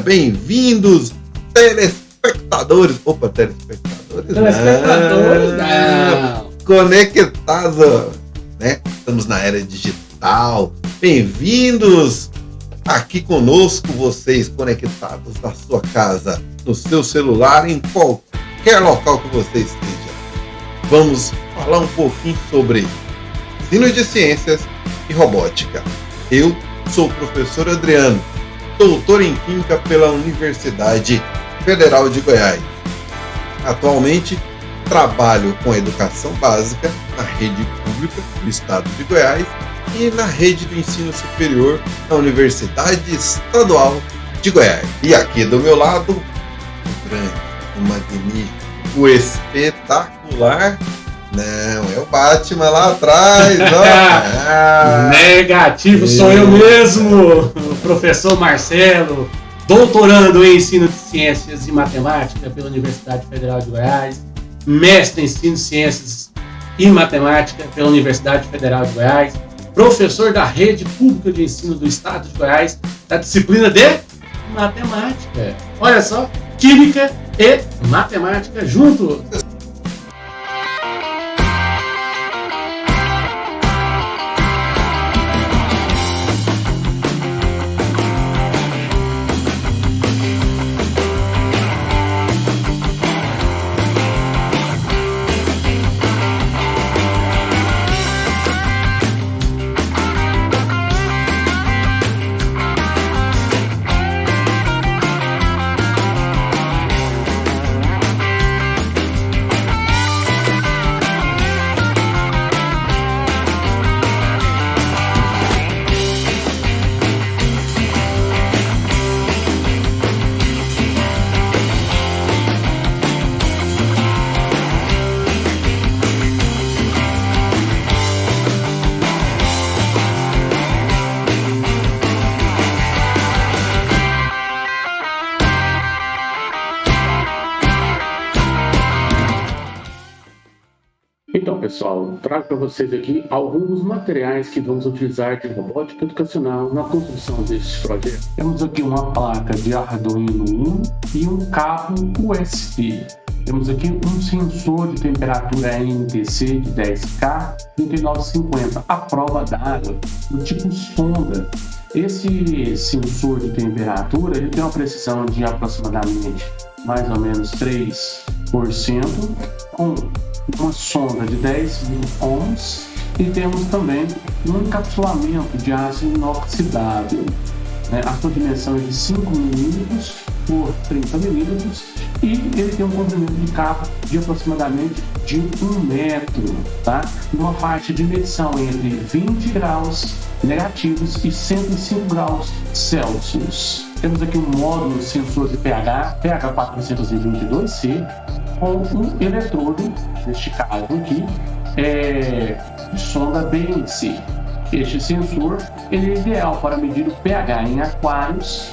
bem-vindos, telespectadores. Opa, telespectadores. Não. Conectados, né? Estamos na era digital. Bem-vindos aqui conosco, vocês conectados na sua casa, no seu celular, em qualquer local que você esteja. Vamos falar um pouquinho sobre ensino de ciências e robótica. Eu sou o professor Adriano, doutor em Química pela Universidade Federal de Goiás. Atualmente, trabalho com a educação básica na rede pública do estado de Goiás e na rede do ensino superior na Universidade Estadual de Goiás. E aqui do meu lado, o grande, o magnífico, o espetacular... Não, é o Batman lá atrás, ó. Negativo, sou eu mesmo, o professor Marcelo, doutorando em ensino de ciências e matemática pela Universidade Federal de Goiás, mestre em ensino de ciências e matemática pela Universidade Federal de Goiás, professor da rede pública de ensino do estado de Goiás, da disciplina de matemática. Olha só, química e matemática juntos. Então, pessoal, trago para vocês aqui alguns materiais que vamos utilizar de robótica educacional na construção deste projeto. Temos aqui uma placa de Arduino Uno e um cabo USB. Temos aqui um sensor de temperatura NTC de 10K 3950, à prova d'água, do tipo sonda. Esse sensor de temperatura ele tem uma precisão de aproximadamente mais ou menos 3%, com uma sonda de 10.000 ohms, e temos também um encapsulamento de aço inoxidável. A sua dimensão é de 5 mm por 30 mm e ele tem um comprimento de cabo de aproximadamente de 1 metro, tá? Uma faixa de medição entre 20 graus negativos e 105 graus Celsius. Temos aqui um módulo sensor de pH 422C, com um eletrodo, neste caso aqui, de sonda BNC. Este sensor ele é ideal para medir o pH em aquários,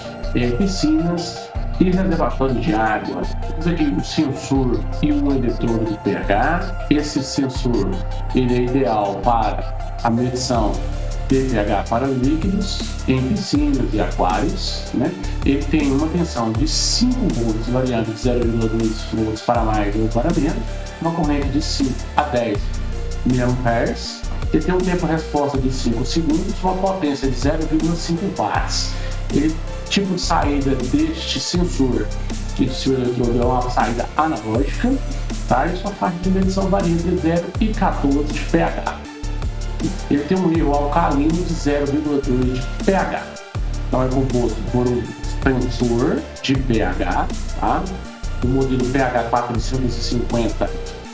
piscinas e reservatórios de água. Temos aqui um sensor e um eletrodo de pH. Esse sensor ele é ideal para a medição de pH para líquidos em piscinas e aquários, né? Ele tem uma tensão de 5 volts, variando de 0,2 volts para mais ou para menos, uma corrente de 5 a 10 mA. Ele tem um tempo de resposta de 5 segundos, uma potência de 0,5 watts. Ele, tipo de saída deste sensor, que se o eletrodo é uma saída analógica, tá? E sua faixa de medição varia entre 0 e 14 de pH. Ele tem um nível alcalino de 0,2 de pH. Então é composto por um sensor de pH, tá? O modelo pH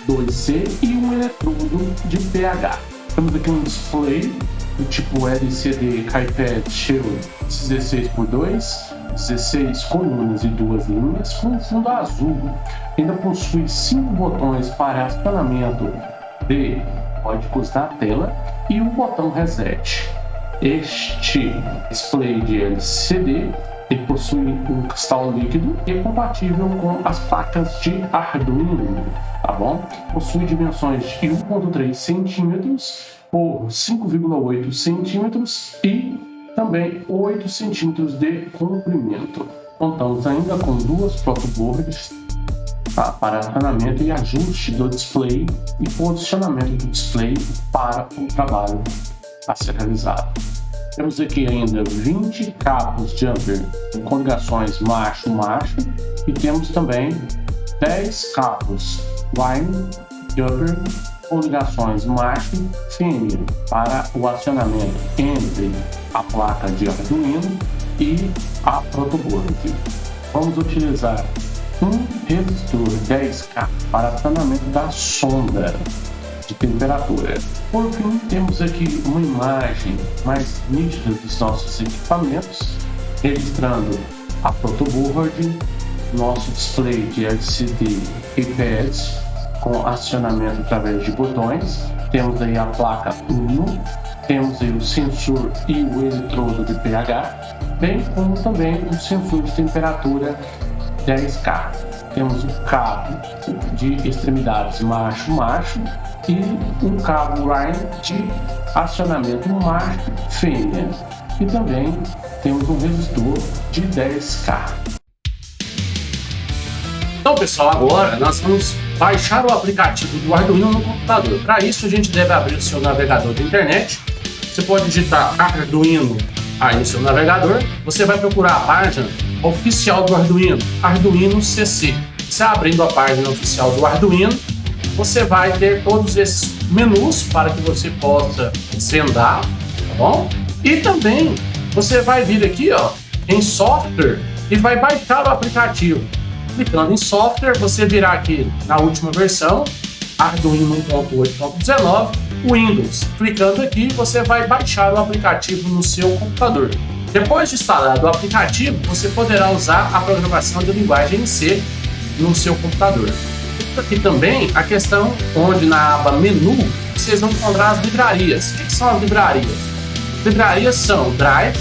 450-2C e um eletrodo de pH. Temos aqui um display do tipo LCD KiPad Shield 16x2, 16 colunas e 2 linhas, com fundo azul. Ainda possui 5 botões para acionamento de códigos da tela e um botão reset. Este display de LCD ele possui um cristal líquido e é compatível com as placas de Arduino, tá bom? Possui dimensões de 1,3 centímetros por 5,8 centímetros e também 8 centímetros de comprimento. Contamos ainda com 2 protoboards para acionamento e ajuste do display e posicionamento do display para o trabalho a ser realizado. Temos aqui ainda 20 cabos jumper com ligações macho-macho e temos também 10 cabos line jumper com ligações macho-fêmea para o acionamento entre a placa de Arduino e a protoboard. Vamos utilizar um resistor 10K para acionamento da sonda de temperatura. Por fim, temos aqui uma imagem mais nítida dos nossos equipamentos, registrando a protoboard, nosso display de LCD IPS com acionamento através de botões. Temos aí a placa Uno, temos aí o sensor e o eletrodo de pH, bem como também o sensor de temperatura 10K. Temos um cabo de extremidades macho-macho e um cabo line de acionamento macho-fêmea. E também temos um resistor de 10K. Então, pessoal, agora nós vamos baixar o aplicativo do Arduino no computador. Para isso, a gente deve abrir o seu navegador da internet. Você pode digitar Arduino aí no seu navegador. Você vai procurar a página oficial do Arduino, Arduino CC. Você abrindo a página oficial do Arduino, você vai ter todos esses menus para que você possa desvendar, tá bom? E também você vai vir aqui, ó, em software e vai baixar o aplicativo. Clicando em software, você virá aqui na última versão, Arduino 1.8.19, Windows. Clicando aqui, você vai baixar o aplicativo no seu computador. Depois de instalado o aplicativo, você poderá usar a programação de linguagem C no seu computador. Aqui também a questão onde na aba menu vocês vão encontrar as livrarias. O que são as livrarias? Livrarias são drive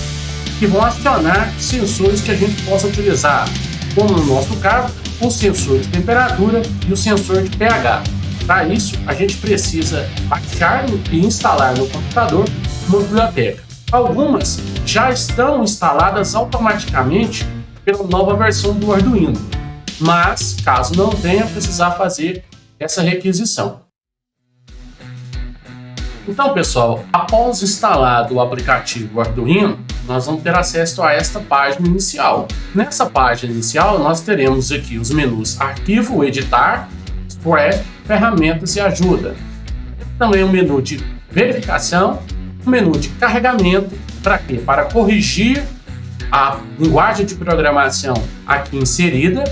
que vão acionar sensores que a gente possa utilizar, como no nosso caso, o sensor de temperatura e o sensor de pH. Para isso, a gente precisa baixar e instalar no computador uma biblioteca. Algumas já estão instaladas automaticamente pela nova versão do Arduino, mas caso não tenha, precisar fazer essa requisição. Então, pessoal, após instalado o aplicativo Arduino, nós vamos ter acesso a esta página inicial. Nessa página inicial, nós teremos aqui os menus Arquivo, Editar, Spread, Ferramentas e Ajuda. Também o menu de verificação, o menu de carregamento, para quê? Para corrigir a linguagem de programação aqui inserida.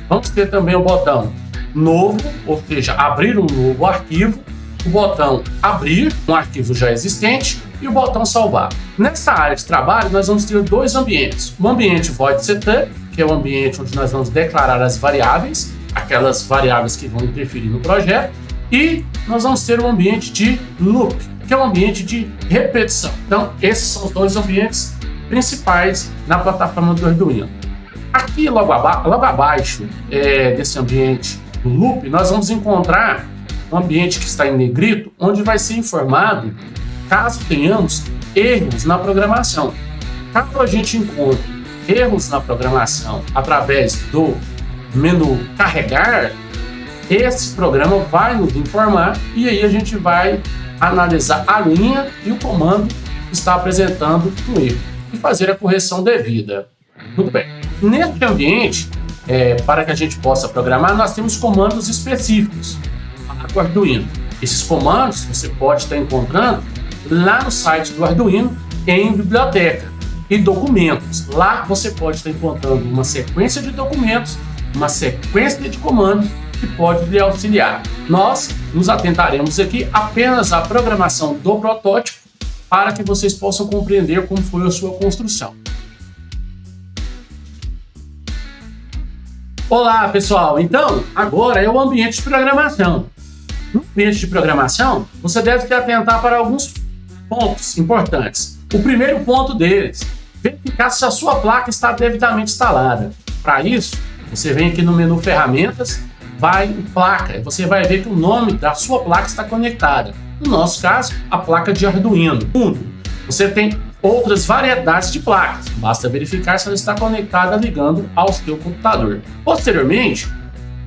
Vamos ter também o botão Novo, ou seja, abrir um novo arquivo, o botão Abrir um arquivo já existente e o botão Salvar. Nesta área de trabalho, nós vamos ter 2 ambientes. O ambiente Void Setup, que é o ambiente onde nós vamos declarar as variáveis, aquelas variáveis que vão interferir no projeto, e nós vamos ter o ambiente de Loop, que é um ambiente de repetição. Então, esses são os 2 ambientes principais na plataforma do Arduino. Aqui, logo abaixo desse ambiente do Loop, nós vamos encontrar um ambiente que está em negrito, onde vai ser informado caso tenhamos erros na programação. Caso a gente encontre erros na programação através do menu Carregar, esse programa vai nos informar e aí a gente vai analisar a linha e o comando que está apresentando um erro e fazer a correção devida. Muito bem. Neste ambiente, para que a gente possa programar, nós temos comandos específicos para o Arduino. Esses comandos você pode estar encontrando lá no site do Arduino em biblioteca e documentos. Lá você pode estar encontrando uma sequência de documentos, uma sequência de comandos que pode lhe auxiliar. Nós nos atentaremos aqui apenas à programação do protótipo para que vocês possam compreender como foi a sua construção. Olá, pessoal! Então, agora é o ambiente de programação. No ambiente de programação, você deve se atentar para alguns pontos importantes. O primeiro ponto deles, verificar se a sua placa está devidamente instalada. Para isso, você vem aqui no menu Ferramentas, vai em Placa, e você vai ver que o nome da sua placa está conectada. No nosso caso, a placa de Arduino Uno. Você tem outras variedades de placas. Basta verificar se ela está conectada ligando ao seu computador. Posteriormente,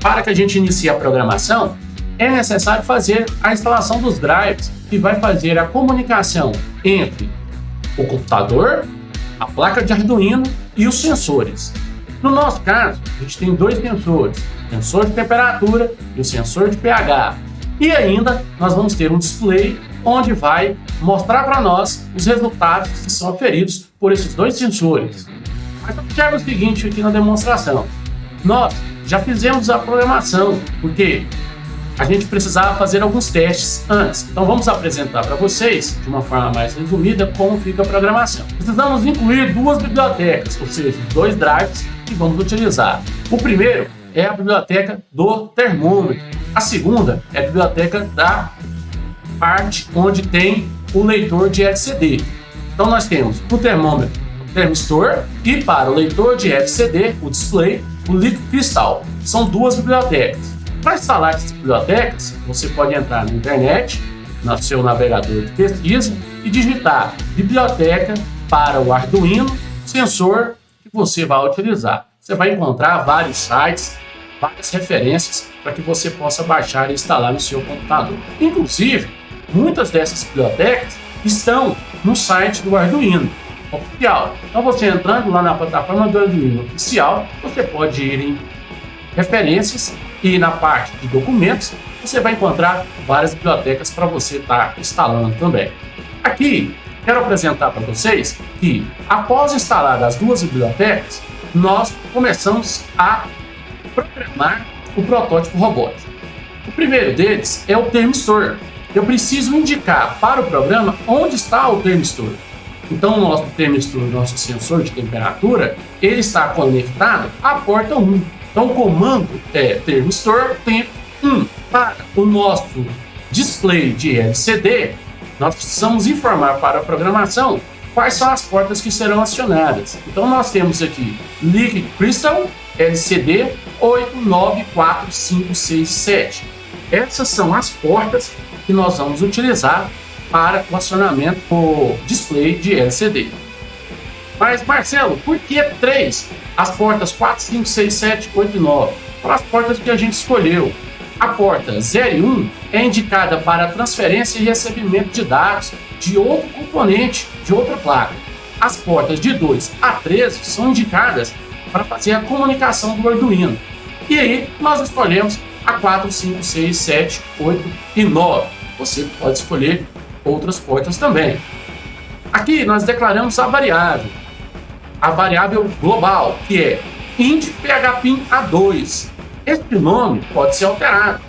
para que a gente inicie a programação, é necessário fazer a instalação dos drivers, que vai fazer a comunicação entre o computador, a placa de Arduino e os sensores. No nosso caso, a gente tem dois sensores, o sensor de temperatura e o sensor de pH. E ainda nós vamos ter um display onde vai mostrar para nós os resultados que são aferidos por esses dois sensores. Mas observe o seguinte aqui na demonstração. Nós já fizemos a programação, porque a gente precisava fazer alguns testes antes. Então vamos apresentar para vocês, de uma forma mais resumida, como fica a programação. Precisamos incluir duas bibliotecas, ou seja, dois drivers que vamos utilizar. O primeiro é a biblioteca do termômetro. A segunda é a biblioteca da parte onde tem o leitor de LCD. Então nós temos o termômetro, o termistor, e para o leitor de LCD, o display, o Liquid Crystal. São duas bibliotecas. Para instalar essas bibliotecas, você pode entrar na internet, no seu navegador de pesquisa, e digitar biblioteca para o Arduino sensor que você vai utilizar. Você vai encontrar vários sites, várias referências para que você possa baixar e instalar no seu computador. Inclusive, muitas dessas bibliotecas estão no site do Arduino oficial. Então você entrando lá na plataforma do Arduino oficial, você pode ir em referências e na parte de documentos você vai encontrar várias bibliotecas para você estar instalando também. Aqui quero apresentar para vocês que após instalar as duas bibliotecas, nós começamos a programar o protótipo robótico. O primeiro deles é o termistor. Eu preciso indicar para o programa onde está o termistor. Então o nosso termistor, nosso sensor de temperatura, ele está conectado à porta 1. Então o comando é termistor tempo 1. Para o nosso display de LCD, nós precisamos informar para a programação quais são as portas que serão acionadas. Então nós temos aqui Liquid Crystal LCD 894567. Essas são as portas que nós vamos utilizar para o acionamento do display de LCD. Mas Marcelo, por que 3? As portas 4, 5, 6, 7, 8 e 9 foram as portas que a gente escolheu. A porta 0 e 1 é indicada para transferência e recebimento de dados de outro componente, de outra placa. As portas de 2 a 13 são indicadas para fazer a comunicação do Arduino. E aí nós escolhemos a 4, 5, 6, 7, 8 e 9. Você pode escolher outras portas também. Aqui nós declaramos a variável global, que é int phpin a2. Este nome pode ser alterado.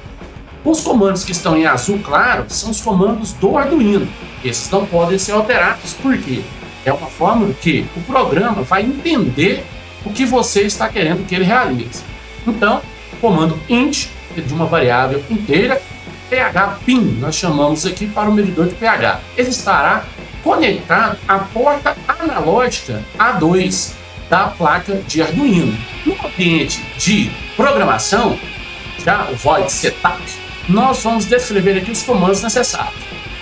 Os comandos que estão em azul claro são os comandos do Arduino. Esses não podem ser alterados porque é uma forma que o programa vai entender o que você está querendo que ele realize. Então, o comando int é de uma variável inteira, phpin nós chamamos aqui para o medidor de pH. Ele estará conectado à porta analógica A2 da placa de Arduino. No ambiente de programação, já o void setup, nós vamos descrever aqui os comandos necessários.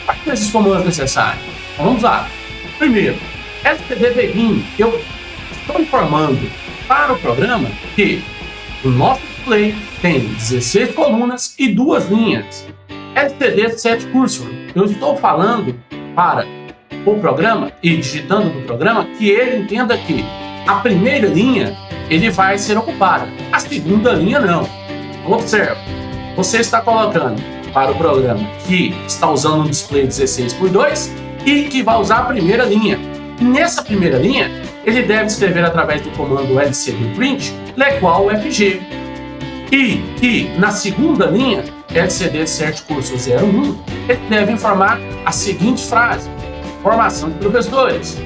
Quais são esses comandos necessários? Então, vamos lá. Primeiro, LCD begin, eu estou informando para o programa que o nosso display tem 16 colunas e 2 linhas. LCD set cursor, eu estou falando para o programa e digitando no programa que ele entenda que a primeira linha ele vai ser ocupada, a segunda linha não. Observe, você está colocando para o programa que está usando um display 16:2 e que vai usar a primeira linha. Nessa primeira linha, ele deve escrever através do comando lcdprint =fg. E que na segunda linha, LCD Cert Cursor 01, ele deve informar a seguinte frase: formação de professores.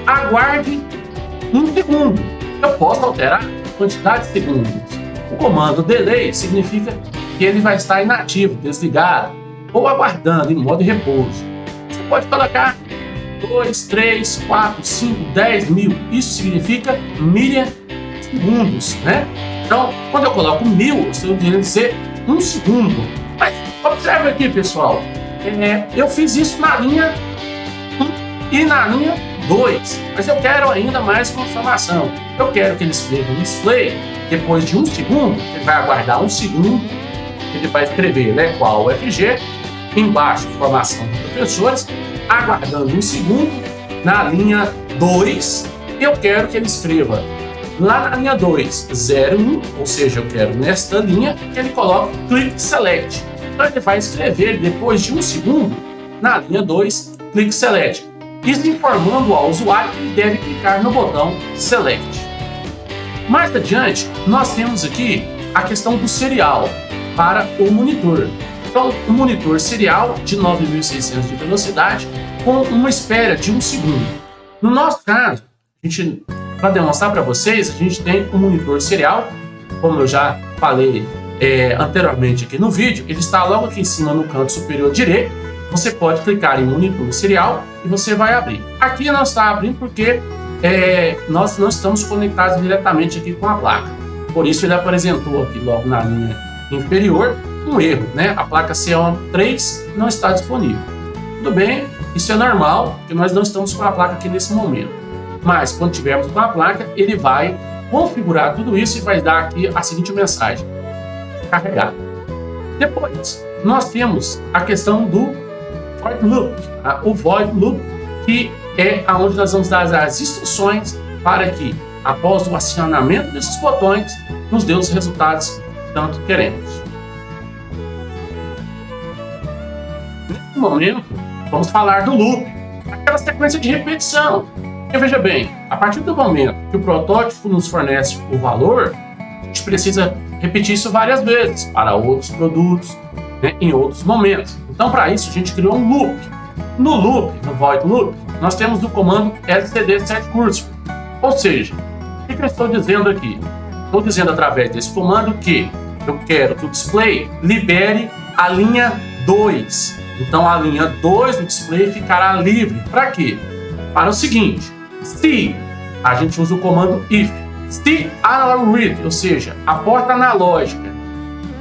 Aguarde 1 segundo. Eu posso alterar a quantidade de segundos. O comando delay significa que ele vai estar inativo, desligado ou aguardando em modo de repouso. Você pode colocar 2, 3, 4, 5, 10 mil. Isso significa milissegundos, né? Então, quando eu coloco 1000, eu estou querendo dizer 1 segundo. Mas observe aqui, pessoal. Eu fiz isso na linha 1 e na linha 2, mas eu quero ainda mais confirmação. Eu quero que ele escreva no display, depois de 1 segundo, ele vai aguardar 1 segundo, ele vai escrever qual UFG, embaixo, formação de professores, aguardando 1 segundo, na linha 2, eu quero que ele escreva lá na linha 2, 01, ou seja, eu quero nesta linha que ele coloque Click Select. Então ele vai escrever depois de 1 segundo, na linha 2, Click Select. Isso informando ao usuário que ele deve clicar no botão Select. Mais adiante, nós temos aqui a questão do serial para o monitor. Então, um monitor serial de 9.600 de velocidade com uma espera de 1 segundo. No nosso caso, para demonstrar para vocês, a gente tem um monitor serial, como eu já falei anteriormente aqui no vídeo, ele está logo aqui em cima no canto superior direito. Você pode clicar em monitor serial e você vai abrir. Aqui não está abrindo porque nós não estamos conectados diretamente aqui com a placa. Por isso ele apresentou aqui logo na linha inferior um erro, A placa C13 não está disponível. Tudo bem, isso é normal, porque nós não estamos com a placa aqui nesse momento. Mas quando tivermos com a placa, ele vai configurar tudo isso e vai dar aqui a seguinte mensagem: carregar. Depois, nós temos a questão do Void Loop, o Void Loop, que é onde nós vamos dar as instruções para que, após o acionamento desses botões, nos dê os resultados que tanto queremos. Nesse momento, vamos falar do loop, aquela sequência de repetição. Porque veja bem, a partir do momento que o protótipo nos fornece o valor, a gente precisa repetir isso várias vezes para outros produtos, em outros momentos. Então, para isso, a gente criou um loop. No loop, no Void Loop, nós temos o comando LCD set cursor. Ou seja, o que eu estou dizendo aqui? Estou dizendo através desse comando que eu quero que o display libere a linha 2. Então, a linha 2 do display ficará livre. Para quê? Para o seguinte: se a gente usa o comando if, se analog read, ou seja, a porta analógica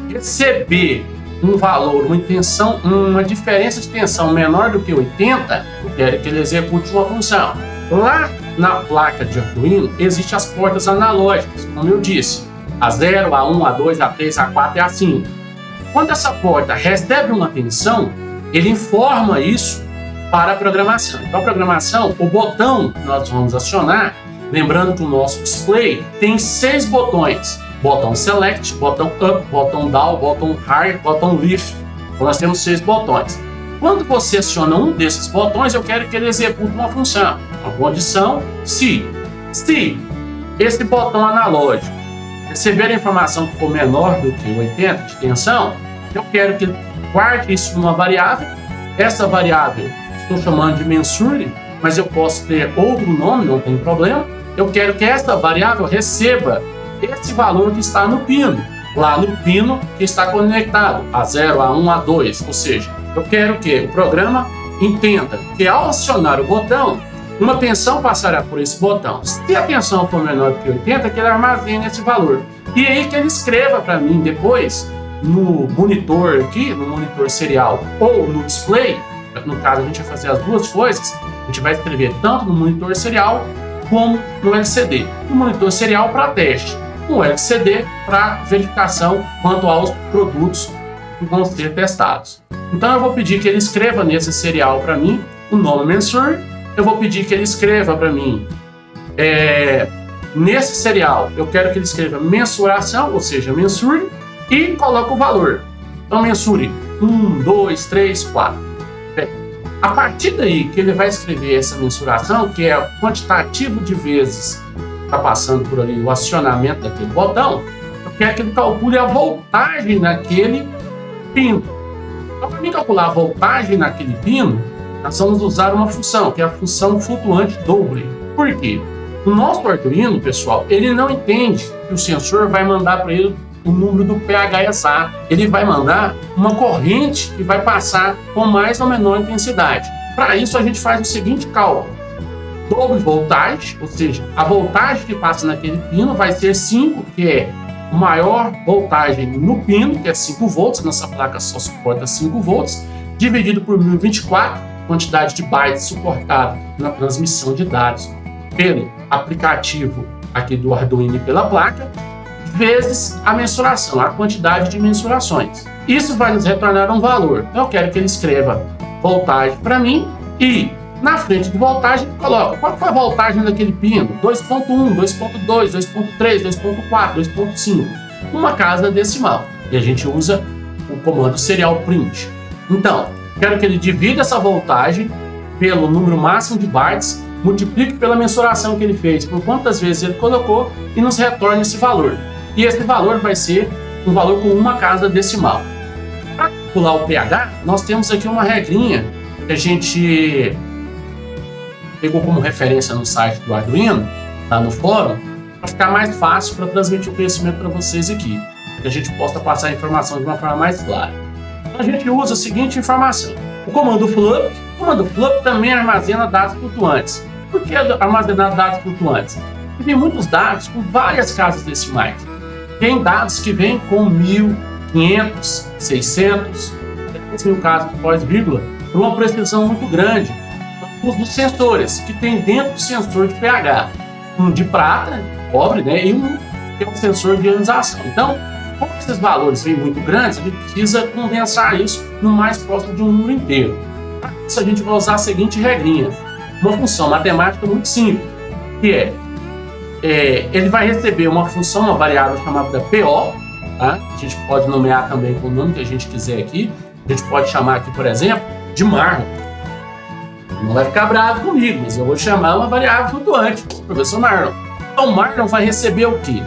receber um valor, uma diferença de tensão menor do que 80, eu quero que ele execute uma função. Lá na placa de Arduino existem as portas analógicas, como eu disse, a 0, a 1, a 2, a 3, a 4 e a 5. Quando essa porta recebe uma tensão, ele informa isso para a programação. Então, a programação, o botão que nós vamos acionar, lembrando que o nosso display tem 6 botões: botão Select, botão Up, botão Down, botão High, botão Lift. Então, nós temos 6 botões. Quando você aciona um desses botões, eu quero que ele execute uma função. A condição: se esse botão analógico receber a informação que for menor do que 80 de tensão, eu quero que ele guarde isso numa variável. Essa variável estou chamando de mensure, mas eu posso ter outro nome, não tem problema. Eu quero que essa variável receba esse valor que está no pino, lá no pino que está conectado, a 0, a 1, a 2. Ou seja, eu quero que o programa entenda que ao acionar o botão, uma tensão passará por esse botão. Se a tensão for menor do que 80, que ele armazene esse valor. E aí que ele escreva para mim depois, no monitor aqui, no monitor serial ou no display. No caso, a gente vai fazer as duas coisas. A gente vai escrever tanto no monitor serial como no LCD. No monitor serial para teste, no LCD para verificação quanto aos produtos que vão ser testados. Então eu vou pedir que ele escreva nesse serial para mim o nome Mensure. Eu vou pedir que ele escreva para mim nesse serial, eu quero que ele escreva mensuração, ou seja, Mensure, e coloque o valor. Então Mensure 1, 2, 3, 4. A partir daí que ele vai escrever essa mensuração, que é o quantitativo de vezes que está passando por ali o acionamento daquele botão, eu quero que ele calcule a voltagem naquele pino. Então, para mim calcular a voltagem naquele pino, nós vamos usar uma função, que é a função flutuante double. Por quê? O nosso Arduino, pessoal, ele não entende que o sensor vai mandar para ele o número do PHSA. Ele vai mandar uma corrente que vai passar com mais ou menor intensidade. Para isso, a gente faz o seguinte cálculo: doble voltagem, ou seja, a voltagem que passa naquele pino vai ser 5, que é a maior voltagem no pino, que é 5 volts, nossa placa só suporta 5 volts, dividido por 1024, quantidade de bytes suportada na transmissão de dados pelo aplicativo aqui do Arduino e pela placa, vezes a mensuração, a quantidade de mensurações. Isso vai nos retornar um valor. Então eu quero que ele escreva voltagem para mim e na frente de voltagem ele coloca qual foi a voltagem daquele pino, 2.1, 2.2, 2.3, 2.4, 2.5, uma casa decimal. E a gente usa o comando serial print. Então, quero que ele divida essa voltagem pelo número máximo de bytes, multiplique pela mensuração que ele fez, por quantas vezes ele colocou e nos retorne esse valor. E esse valor vai ser um valor com uma casa decimal. Para calcular o pH, nós temos aqui uma regrinha que a gente pegou como referência no site do Arduino, lá no fórum, para ficar mais fácil para transmitir o conhecimento para vocês aqui, que a gente possa passar a informação de uma forma mais clara. Então a gente usa a seguinte informação. O comando flup também armazena dados flutuantes. Por que armazenar dados flutuantes? Porque tem muitos dados com várias casas decimais. Tem dados que vêm com 1.000, 500, 600, 3.000 casas pós-vírgula, por uma precisão muito grande. Os dos sensores, que tem dentro do sensor de pH, um de prata, cobre, né, e um que é um sensor de ionização. Então, como esses valores vêm muito grandes, a gente precisa condensar isso no mais próximo de um número inteiro. Para isso, a gente vai usar a seguinte regrinha, uma função matemática muito simples, que ele vai receber uma função, uma variável chamada PO, tá? A gente pode nomear também com o nome que a gente quiser aqui. A gente pode chamar aqui, por exemplo, de Marlon. Não vai ficar bravo comigo, mas eu vou chamar uma variável flutuante, o professor Marlon. Então, o Marlon vai receber o quê?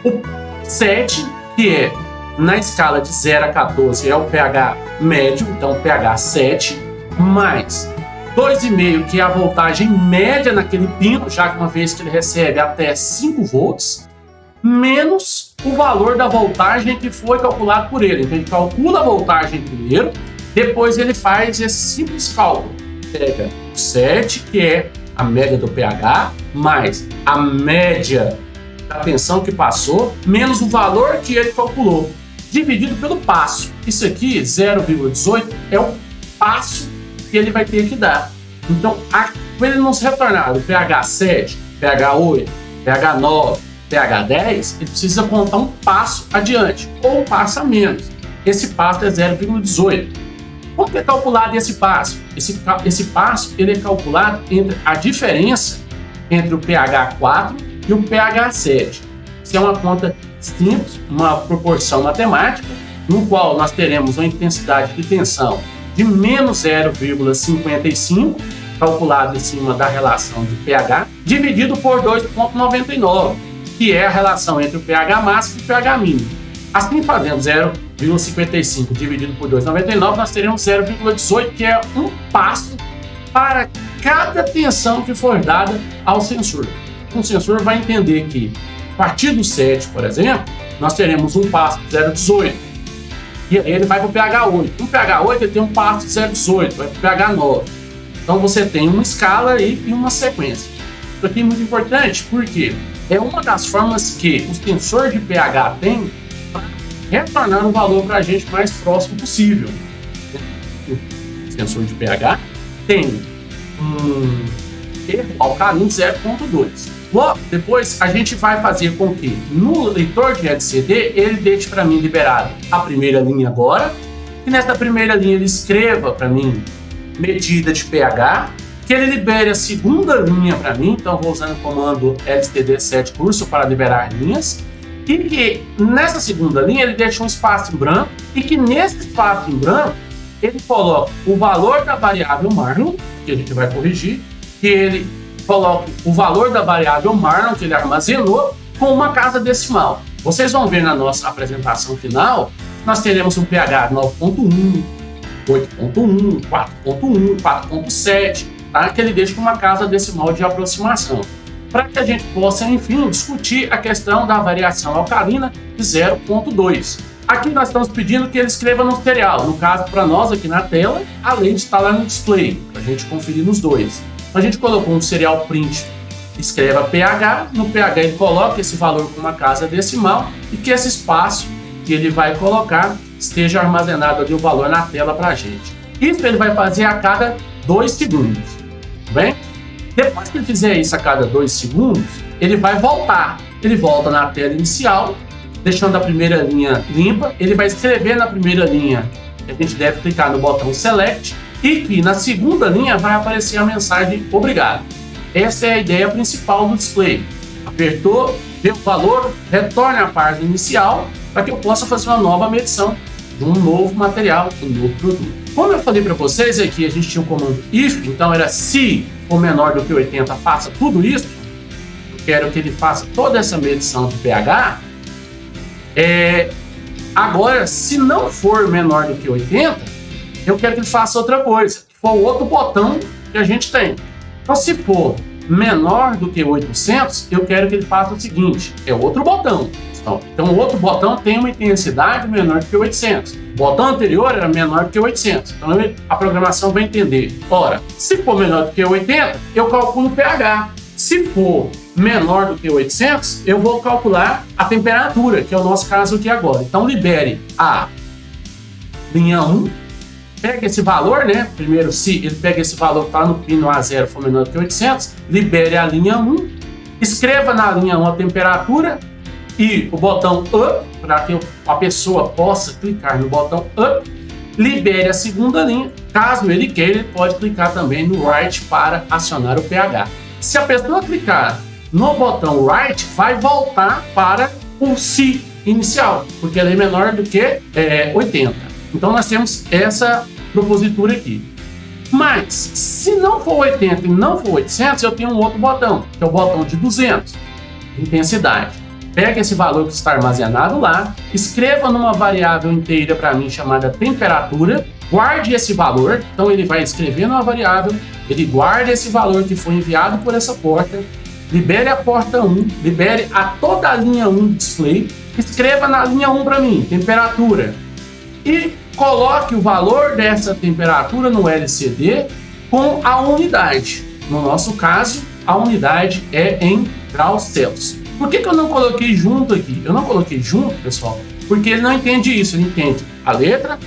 O 7, que é, na escala de 0 a 14, é o pH médio, então pH 7, mais 2,5, que é a voltagem média naquele pino, já que uma vez que ele recebe até 5 volts, menos o valor da voltagem que foi calculado por ele. Então ele calcula a voltagem primeiro, depois ele faz esse simples cálculo. Pega o 7, que é a média do pH, mais a média da tensão que passou, menos o valor que ele calculou, dividido pelo passo. Isso aqui, 0,18, é o passo que ele vai ter que dar. Então, para ele não se retornar do pH 7, pH 8, pH 9, pH 10, ele precisa contar um passo adiante, ou um passo a menos. Esse passo é 0,18. Como que é calculado esse passo? Esse passo ele é calculado entre a diferença entre o pH 4 e o pH 7. Isso é uma conta simples, uma proporção matemática, no qual nós teremos uma intensidade de tensão de menos 0,55, calculado em cima da relação de pH, dividido por 2,99, que é a relação entre o pH máximo e o pH mínimo. Assim, fazendo 0,55 dividido por 2,99, nós teremos 0,18, que é um passo para cada tensão que for dada ao sensor. O sensor vai entender que, a partir do 7, por exemplo, nós teremos um passo de 0,18. E aí ele vai para o pH 8. No pH 8 ele tem um passo de 0,18, vai para o pH 9. Então você tem uma escala aí e uma sequência. Isso aqui é muito importante porque é uma das formas que o sensor de pH tem para retornar um valor para a gente mais próximo possível. O sensor de pH tem um erro alcalino 0,2. Logo, depois a gente vai fazer com que no leitor de LCD ele deixe para mim liberado a primeira linha agora, e nessa primeira linha ele escreva para mim medida de pH, que ele libere a segunda linha para mim, então vou usando o comando LCD7 curso para liberar linhas, e que nessa segunda linha ele deixe um espaço em branco, e que nesse espaço em branco ele coloque o valor da variável Marlon, que a gente vai corrigir, que ele coloque o valor da variável Marlon que ele armazenou com uma casa decimal. Vocês vão ver na nossa apresentação final, nós teremos um pH 9.1, 8.1, 4.1, 4.7, tá? Que ele deixa com uma casa decimal de aproximação, para que a gente possa, enfim, discutir a questão da variação alcalina de 0.2. Aqui nós estamos pedindo que ele escreva no serial, no caso para nós aqui na tela, além de estar lá no display, para a gente conferir nos dois. A gente colocou um serial print, escreva pH, no pH ele coloca esse valor com uma casa decimal e que esse espaço que ele vai colocar esteja armazenado ali o valor na tela para a gente. Isso ele vai fazer a cada 2 segundos, tá bem? Depois que ele fizer isso a cada 2 segundos, ele vai voltar. Ele volta na tela inicial, deixando a primeira linha limpa. Ele vai escrever na primeira linha, a gente deve clicar no botão Select, e que na segunda linha vai aparecer a mensagem Obrigado. Essa é a ideia principal do display. Apertou, vê o valor, retorne à página inicial para que eu possa fazer uma nova medição de um novo material, de um novo produto. Como eu falei para vocês aqui, a gente tinha o comando if, então era se for menor do que 80, faça tudo isso. Eu quero que ele faça toda essa medição de pH. Agora, se não for menor do que 80, eu quero que ele faça outra coisa, que for o outro botão que a gente tem. Então, se for menor do que 800, eu quero que ele faça o seguinte, é outro botão. Então, o outro botão tem uma intensidade menor do que 800. O botão anterior era menor do que 800. Então, a programação vai entender. Ora, se for menor do que 80, eu calculo o pH. Se for menor do que 800, eu vou calcular a temperatura, que é o nosso caso aqui agora. Então, libere a linha 1, pega esse valor, né? Primeiro, se ele pega esse valor que está no pino A0 for menor do que 800, libere a linha 1, escreva na linha 1 a temperatura e o botão Up, para que a pessoa possa clicar no botão Up, libere a segunda linha. Caso ele queira, ele pode clicar também no Right para acionar o pH. Se a pessoa clicar no botão Right, vai voltar para o Se inicial, porque ele é menor do que 80. Então nós temos essa propositura aqui. Mas, se não for 80 e não for 800, eu tenho um outro botão, que é o botão de 200, intensidade. Pega esse valor que está armazenado lá, escreva numa variável inteira para mim chamada temperatura, guarde esse valor. Então ele vai escrever numa variável, ele guarda esse valor que foi enviado por essa porta, libere a porta 1, libere a toda a linha 1 do display, escreva na linha 1 para mim, temperatura, e coloque o valor dessa temperatura no LCD com a unidade. No nosso caso, a unidade é em graus Celsius. Por que eu não coloquei junto aqui? Eu não coloquei junto, pessoal, porque ele não entende isso. Ele entende a letra,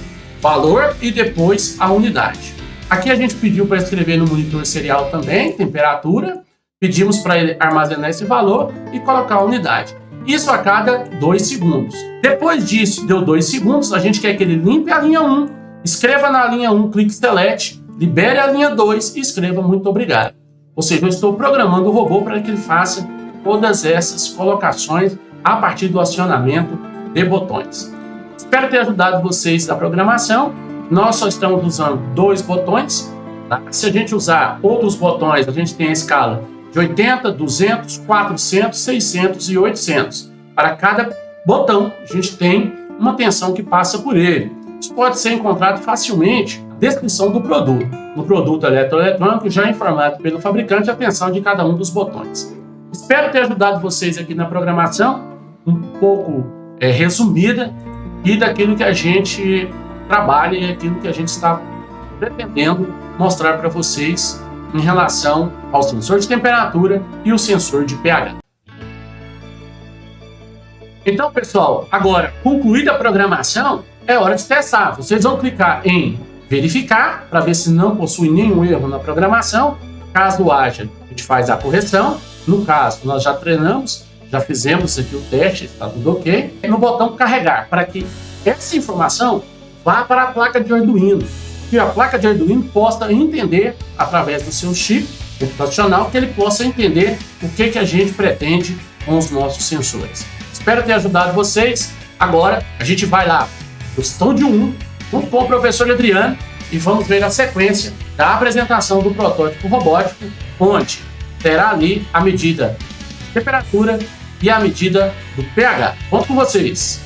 valor e depois a unidade. Aqui a gente pediu para escrever no monitor serial também, temperatura. Pedimos para ele armazenar esse valor e colocar a unidade. Isso a cada 2 segundos. Depois disso, deu 2 segundos, a gente quer que ele limpe a linha 1, escreva na linha 1, clique Select, libere a linha 2 e escreva muito obrigado. Ou seja, eu estou programando o robô para que ele faça todas essas colocações a partir do acionamento de botões. Espero ter ajudado vocês na programação. Nós só estamos usando 2 botões. Tá? Se a gente usar outros botões, a gente tem a escala de 80, 200, 400, 600 e 800. Para cada botão, a gente tem uma tensão que passa por ele. Isso pode ser encontrado facilmente na descrição do produto. No produto eletroeletrônico, já informado pelo fabricante a tensão de cada um dos botões. Espero ter ajudado vocês aqui na programação, um pouco resumida, e daquilo que a gente trabalha e aquilo que a gente está pretendendo mostrar para vocês em relação ao sensor de temperatura e o sensor de pH. Então, pessoal, agora, concluída a programação, é hora de testar. Vocês vão clicar em verificar para ver se não possui nenhum erro na programação. Caso haja, a gente faz a correção. No caso, nós já treinamos, já fizemos aqui o teste, está tudo ok. No botão carregar, para que essa informação vá para a placa de Arduino. Que a placa de Arduino possa entender, através do seu chip computacional, que ele possa entender o que a gente pretende com os nossos sensores. Espero ter ajudado vocês. Agora, a gente vai lá no Estúdio 1, junto com o professor Adriano, e vamos ver a sequência da apresentação do protótipo robótico, onde terá ali a medida de temperatura e a medida do pH. Conto com vocês.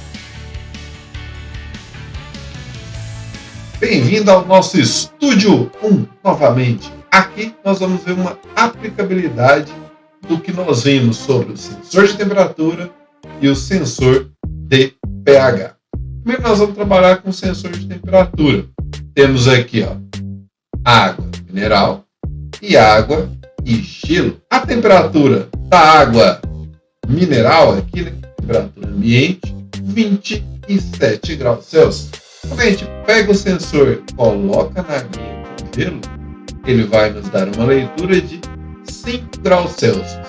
Bem-vindo ao nosso Estúdio 1 novamente. Aqui nós vamos ver uma aplicabilidade do que nós vimos sobre o sensor de temperatura e o sensor de pH. Primeiro nós vamos trabalhar com o sensor de temperatura. Temos aqui água mineral e água e gelo. A temperatura da água mineral aqui, né? Temperatura ambiente, 27 graus Celsius. Quando a gente pega o sensor e coloca na linha de gelo, ele vai nos dar uma leitura de 5 graus Celsius.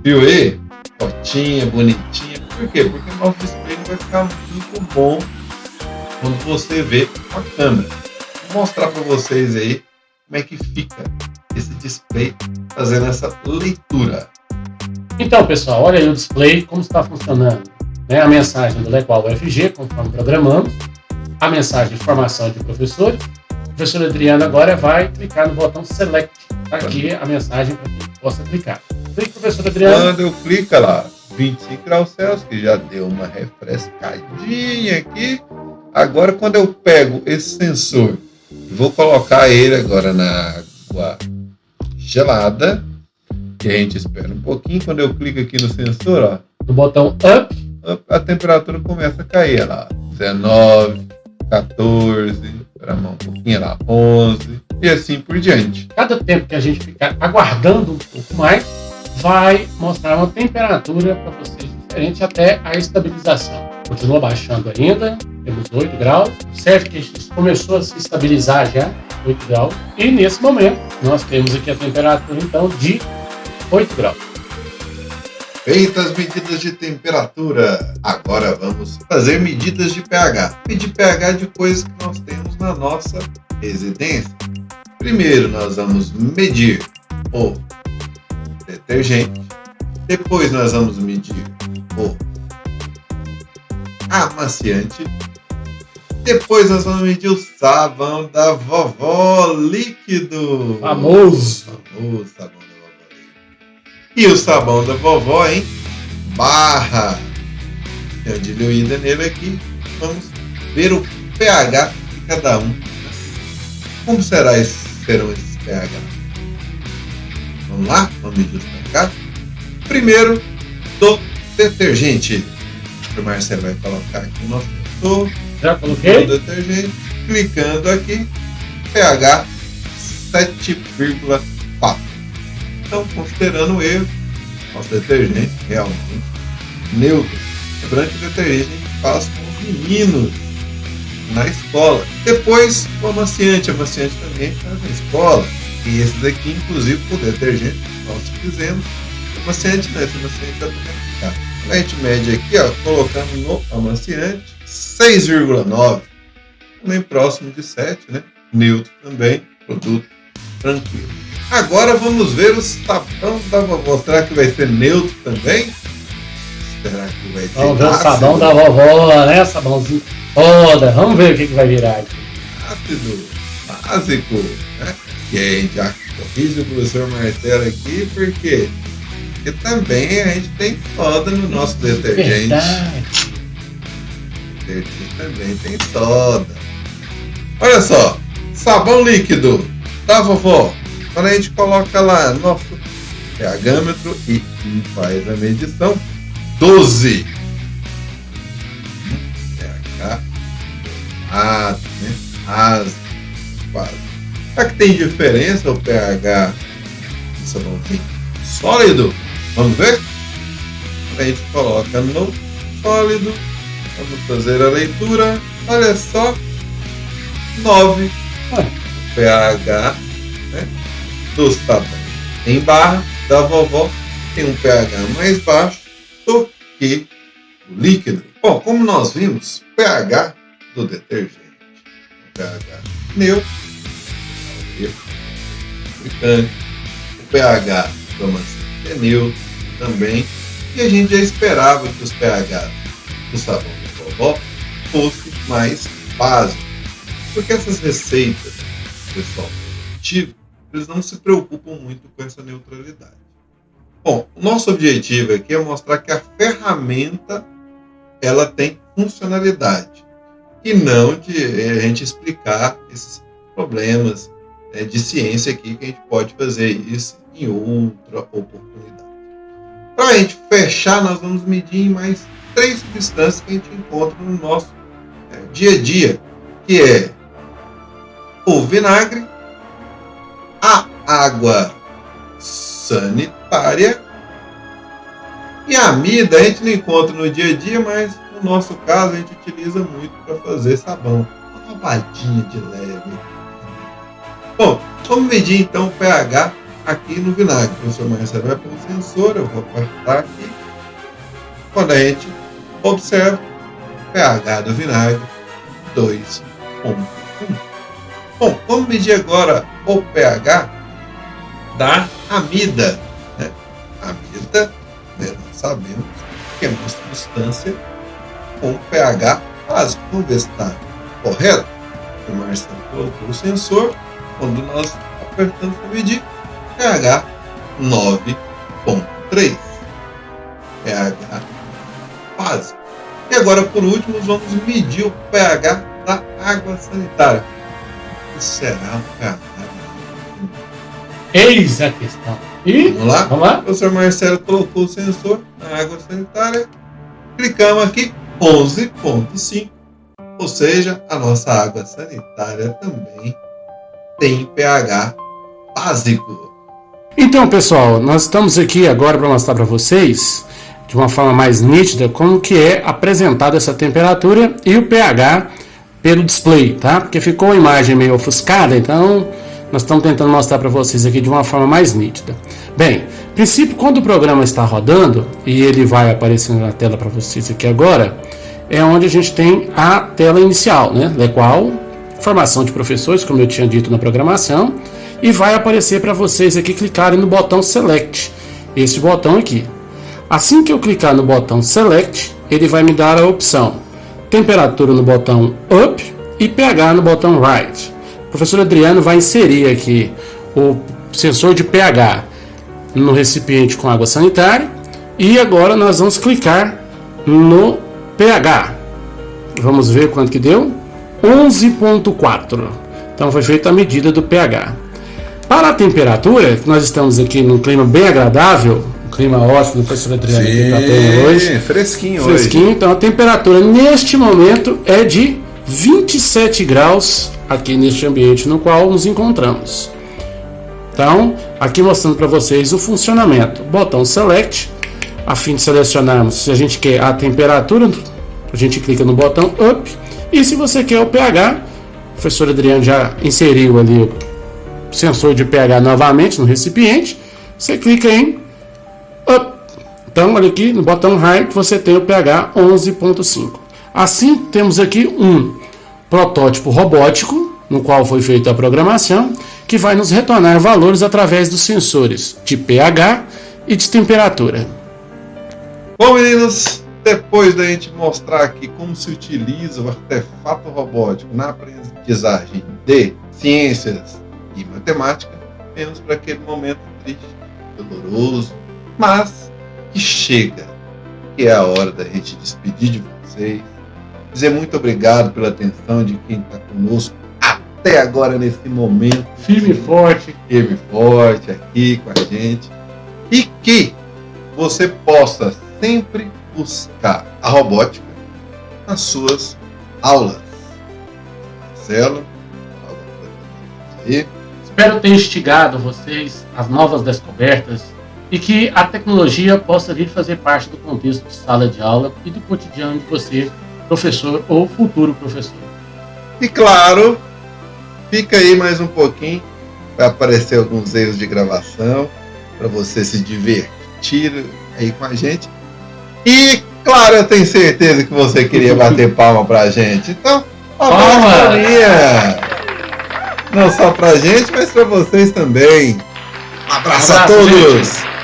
Viu aí? Fotinha, bonitinha. Por quê? Porque o nosso display vai ficar muito bom quando você vê com a câmera. Vou mostrar para vocês aí como é que fica esse display fazendo essa leitura. Então, pessoal, olha aí o display, como está funcionando. Né? A mensagem do Lequal UFG, conforme programamos, a mensagem de informação de professores. O professor Adriano agora vai clicar no botão Select. Está aqui a mensagem para que possa clicar. Clique, professor Adriano. Quando eu clico lá, 25 graus Celsius, que já deu uma refrescadinha aqui. Agora, quando eu pego esse sensor, vou colocar ele agora na água gelada, que a gente espera um pouquinho. Quando eu clico aqui no sensor, ó, No botão Up, a temperatura começa a cair lá, 19, 14, para um pouquinho lá, 11 e assim por diante. cada tempo que a gente ficar aguardando um pouco mais, vai mostrar uma temperatura para vocês diferente até a estabilização. Continua baixando ainda, temos 8 graus, certo que começou a se estabilizar já, 8 graus, e nesse momento nós temos aqui a temperatura então de 8 graus. Feitas as medidas de temperatura, agora vamos fazer medidas de pH. Medir pH de coisas que nós temos na nossa residência. Primeiro nós vamos medir o detergente, depois nós vamos medir o amaciante, depois nós vamos medir o sabão da vovó líquido. Famoso sabão da vovó líquido. E o sabão da vovó em barra. Tem uma diluída nele aqui. Vamos ver o pH de cada um. Como serão esses pH? Vamos lá? Vamos medir os pH. Primeiro, do detergente. O Marcelo vai colocar aqui o nosso sensor. Já coloquei? Do detergente. Clicando aqui. pH 7,4. Então, considerando o erro, nosso detergente realmente neutro. Lembrando que o detergente a gente faz com os meninos na escola. Depois, o amaciante. O amaciante também a gente faz na escola. E esse daqui, inclusive, o detergente nós fizemos. O amaciante não, esse amaciante já está aplicado. A gente mede aqui, ó, colocando no amaciante 6,9. Também próximo de 7, né? Neutro também, produto tranquilo. Agora vamos ver o sabão da vovó. Será que vai ser neutro também? Será que vai ser Vamos ver ácido? o sabão da vovó, né? Sabãozinho foda. Vamos ver o que vai virar aqui. Ácido básico, né? E aí a gente já corrige o professor Marcelo aqui, porque também a gente tem soda no nosso detergente. Verdade. O detergente também tem soda. Olha só, sabão líquido da vovó. Quando a gente coloca lá nosso pH-metro e faz a medição, 12. pH ácido, né? Ácido, quase. Será que tem diferença o pH do sabãozinho sólido? Vamos ver? A gente coloca no sólido, vamos fazer a leitura. Olha só, 9. pH, né, do sabão em barra da vovó tem um pH mais baixo do que o líquido. Bom, como nós vimos, o pH do detergente, o pH neutro, o pH do amaciante é neutro também, e a gente já esperava que os pH do sabão da vovó fossem mais básicos, porque essas receitas, pessoal, antigo, eles não se preocupam muito com essa neutralidade. Bom, o nosso objetivo aqui é mostrar que a ferramenta ela tem funcionalidade e não de a gente explicar esses problemas de ciência aqui, que a gente pode fazer isso em outra oportunidade. Para a gente fechar, nós vamos medir em mais 3 substâncias que a gente encontra no nosso dia a dia, que é o vinagre, a água sanitária e a amida. A gente não encontra no dia a dia, mas no nosso caso a gente utiliza muito para fazer sabão. Uma lavadinha de leve. Bom, vamos medir então o pH aqui no vinagre. O professor Marcelo vai pelo sensor, eu vou apertar aqui. Quando a gente observa o pH do vinagre 2,1. Bom, vamos medir agora o pH da amida. Né? A amida, nós sabemos que é uma substância com pH básico. Vamos ver se está correto. O Marcelo colocou o sensor. Quando nós apertamos para medir, pH 9,3. pH básico. E agora, por último, vamos medir o pH da água sanitária. O que será o pH? Eis a questão. E vamos lá? Vamos lá? O professor Marcelo colocou o sensor na água sanitária. Clicamos aqui, 11,5. Ou seja, a nossa água sanitária também tem pH básico. Então, pessoal, nós estamos aqui agora para mostrar para vocês, de uma forma mais nítida, como que é apresentada essa temperatura e o pH pelo display, tá? Porque ficou a imagem meio ofuscada, então nós estamos tentando mostrar para vocês aqui de uma forma mais nítida. Bem, a princípio, quando o programa está rodando, e ele vai aparecendo na tela para vocês aqui agora, é onde a gente tem a tela inicial, né? Da qual, formação de professores, como eu tinha dito na programação, e vai aparecer para vocês aqui clicarem no botão Select, esse botão aqui. Assim que eu clicar no botão Select, ele vai me dar a opção temperatura no botão Up e pH no botão Right. O professor Adriano vai inserir aqui o sensor de pH no recipiente com água sanitária e agora nós vamos clicar no pH. Vamos ver quanto que deu? 11,4. Então foi feita a medida do pH. Para a temperatura, nós estamos aqui num clima bem agradável, um clima ótimo do professor Adriano que está tendo hoje. Fresquinho hoje. Então a temperatura neste momento é de 27 graus aqui neste ambiente no qual nos encontramos. Então, aqui mostrando para vocês o funcionamento. Botão Select, a fim de selecionarmos se a gente quer a temperatura, a gente clica no botão Up. E se você quer o pH, o professor Adriano já inseriu ali o sensor de pH novamente no recipiente, você clica em Up. Então, olha aqui no botão Right, você tem o pH 11,5. Assim, temos aqui um protótipo robótico, no qual foi feita a programação, que vai nos retornar valores através dos sensores de pH e de temperatura. Bom, meninos, depois da gente mostrar aqui como se utiliza o artefato robótico na aprendizagem de ciências e matemática, menos para aquele momento triste, doloroso, mas que chega, que é a hora da gente despedir de vocês, dizer muito obrigado pela atenção de quem está conosco até agora nesse momento. Firme e forte aqui com a gente, e que você possa sempre buscar a robótica nas suas aulas. Marcelo, espero ter instigado vocês às novas descobertas e que a tecnologia possa vir fazer parte do contexto de sala de aula e do cotidiano de você, professor ou futuro professor. E claro, fica aí mais um pouquinho, vai aparecer alguns erros de gravação para você se divertir aí com a gente. E claro, eu tenho certeza que você queria bater palma pra gente. Então, palma! Não só pra gente, mas pra vocês também. Um abraço a todos! Gente.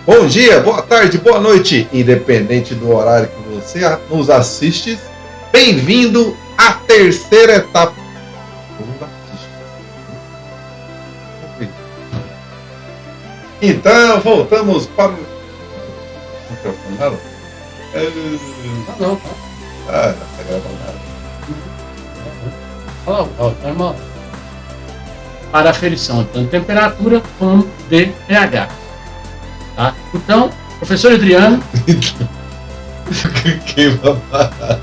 Bom dia, boa tarde, boa noite, independente do horário que você nos assiste. Bem-vindo à terceira etapa. Então, voltamos para o microfone. Não. Tá gravando nada. Para aferição, tanto temperatura como de pH. Tá? Então, professor Adriano. Queima barata.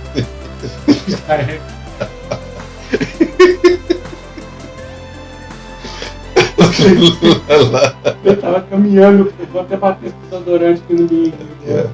Eu tava caminhando, vou até bater esse desodorante aqui no meio.